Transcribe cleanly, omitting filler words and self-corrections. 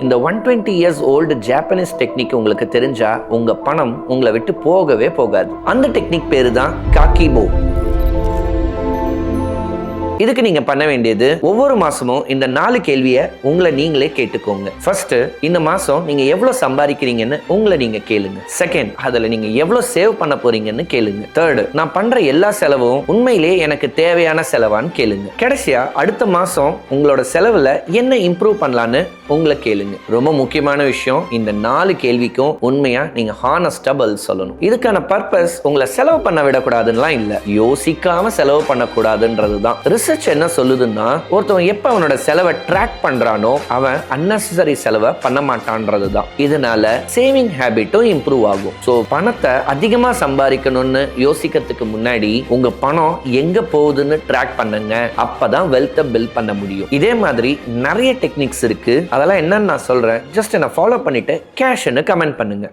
இந்த 120 years old Japanese technique உங்களுக்கு தெரிஞ்சா உங்க பணம் உங்களை விட்டு போகவே போகாது. அந்த டெக்னிக் பேரு தான் காக்கிபோ. இதுக்கு நீங்க பண்ண வேண்டியது, ஒவ்வொரு மாசமும் இந்த 4 கேள்வியை உங்களை நீங்களே கேட்டுக்கோங்க. ஃபர்ஸ்ட், இந்த மாசம் நீங்க எவ்வளவு சம்பாதிக்கிறீங்கன்னு உங்களை நீங்க கேளுங்க. செகண்ட், அதுல நீங்க எவ்வளவு சேவ் பண்ண போறீங்கன்னு கேளுங்க. தேர்ட், நான் பண்ற எல்லா செலவும் உண்மையிலேயே எனக்கு தேவையான செலவான்னு கேளுங்க. கடைசியா, அடுத்த மாசம் உங்களோட செலவுல என்ன இம்ப்ரூவ் பண்ணலான்னு உங்களை கேளுங்க. ரொம்ப முக்கியமான விஷயம், இந்த 4 கேள்விக்கும் உண்மையா நீங்க ஹானஸ்டா பதில் சொல்லணும். இதுக்கான பர்பஸ் உங்களை செலவு பண்ண விடக்கூடாதுன்னா இல்ல, யோசிக்காம செலவு பண்ணக்கூடாதுன்றதுதான். ரிசர்ச் என்ன சொல்லுதுன்னா, ஒருத்தவன் எப்ப அவனோட செலவை ட்ராக் பண்றானோ அவன் அன்னெசரி செலவை பண்ண மாட்டான்றதுதான். இதனால சேவிங் ஹேபிட்டும் இம்ப்ரூவ் ஆகும். சோ பணத்தை அதிகமா சம்பாதிக்கணும்னு யோசிக்கிறதுக்கு முன்னாடி உங்க பணம் எங்க போகுதுன்னு ட்ராக் பண்ணுங்க. அப்பதான் வெல்த்தை பில்ட் பண்ண முடியும். இதே மாதிரி நிறைய டெக்னிக்ஸ் இருக்கு. அதெல்லாம் என்னன்னு நான் சொல்றேன். ஜஸ்ட் என்ன ஃபாலோ பண்ணிட்டு கேஷ்னு கமெண்ட் பண்ணுங்க.